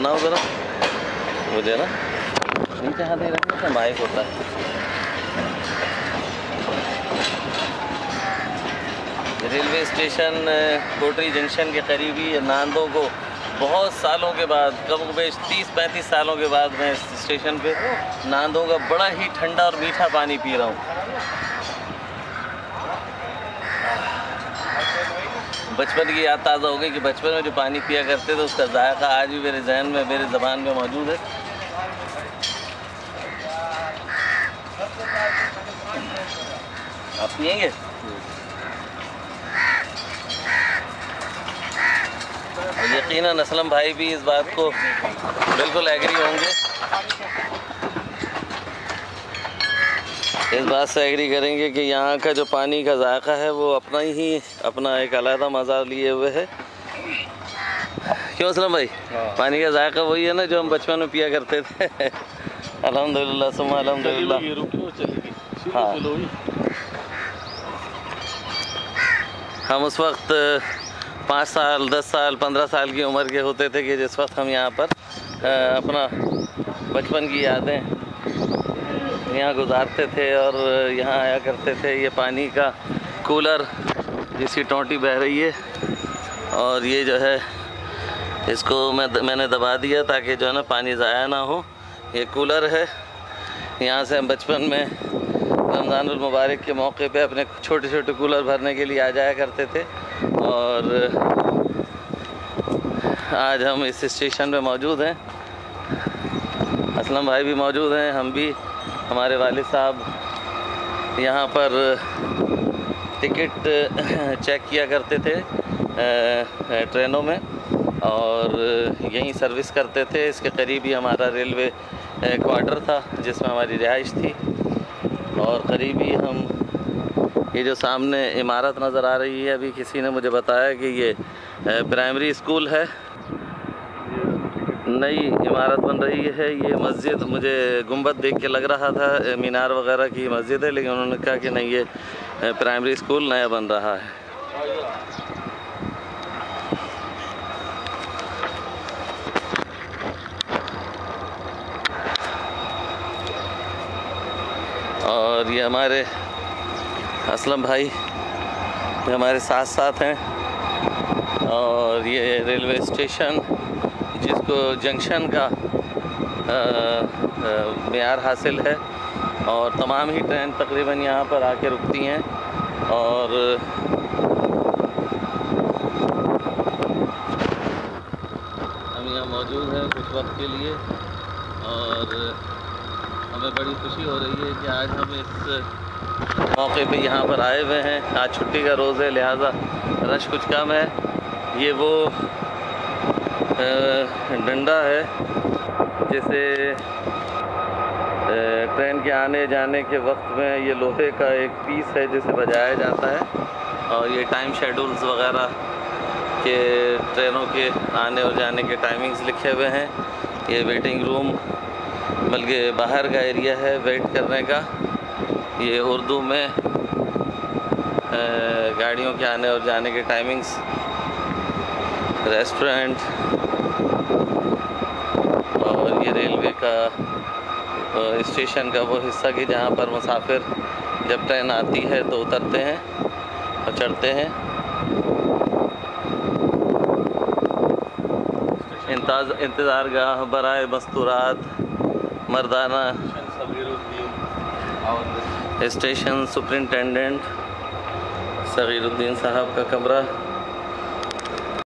बनाओ ज़रा मुझे ना, नीचे हाथ नहीं रखना, माइक होता है। रेलवे स्टेशन कोटरी जंक्शन के करीब ही नांदों को बहुत सालों के बाद, कम बेश 30-35 सालों के बाद मैं इस स्टेशन पे नांदों का बड़ा ही ठंडा और मीठा पानी पी रहा हूँ। बचपन की याद ताज़ा हो गई कि बचपन में जो पानी पिया करते थे उसका जायका आज भी मेरे जहन में, मेरे ज़बान में मौजूद है। आप पिएंगे? यकीनन असलम भाई भी इस बात को बिल्कुल एग्री होंगे, इस बात से एग्री करेंगे कि यहाँ का जो पानी का जायका है वो अपना एक अलग मज़ा लिए हुए है। क्यों असलम भाई? पानी का जायका वही है ना जो हम बचपन में पिया करते थे। अल्हम्दुलिल्लाह सुम्मा अल्हम्दुलिल्लाह। हाँ, हम उस वक्त 5 साल 10 साल 15 साल की उम्र के होते थे कि जिस वक्त हम यहाँ पर अपना बचपन की यादें यहाँ गुजारते थे और यहाँ आया करते थे। ये पानी का कूलर जिसकी टोंटी बह रही है और ये जो है इसको मैंने दबा दिया ताकि जो है ना पानी ज़ाया ना हो। ये कूलर है, यहाँ से हम बचपन में रमज़ानुल मुबारक के मौके पे अपने छोटे छोटे कूलर भरने के लिए आ जाया करते थे। और आज हम इस स्टेशन पे मौजूद हैं, असलम भाई भी मौजूद हैं, हम भी, हमारे वालिद साहब यहाँ पर टिकट चेक किया करते थे ट्रेनों में और यहीं सर्विस करते थे। इसके करीब ही हमारा रेलवे क्वार्टर था जिसमें हमारी रिहाइश थी और करीब ही हम, ये जो सामने इमारत नज़र आ रही है, अभी किसी ने मुझे बताया कि ये प्राइमरी स्कूल है, नई इमारत बन रही है। ये मस्जिद, मुझे गुंबद देख के लग रहा था मीनार वगैरह की मस्जिद है, लेकिन उन्होंने कहा कि नहीं, ये प्राइमरी स्कूल नया बन रहा है। और ये हमारे असलम भाई हमारे साथ साथ हैं और ये रेलवे स्टेशन जिसको जंक्शन का मेयार हासिल है और तमाम ही ट्रेन तकरीबन यहाँ पर आके रुकती हैं और हम यहाँ मौजूद हैं कुछ वक्त के लिए और हमें बड़ी खुशी हो रही है कि आज हम इस मौके पे यहाँ पर आए हुए हैं। आज छुट्टी का रोज़ है, लिहाजा रश कुछ कम है। ये वो डंडा है जैसे ट्रेन के आने जाने के वक्त में ये लोहे का एक पीस है जिसे बजाया जाता है और ये टाइम शेड्यूल्स वगैरह के ट्रेनों के आने और जाने के टाइमिंग्स लिखे हुए हैं। ये वेटिंग रूम बल्कि बाहर का एरिया है वेट करने का। ये उर्दू में गाड़ियों के आने और जाने के टाइमिंग्स, रेस्टोरेंट और ये रेलवे का स्टेशन का वो हिस्सा कि जहाँ पर मुसाफिर जब ट्रेन आती है तो उतरते हैं और चढ़ते हैं। इंतज़ार गाह बराए मस्तूरात मर्दाना स्टेशन सुपरिटेंडेंट सगीरुद्दीन साहब का कमरा।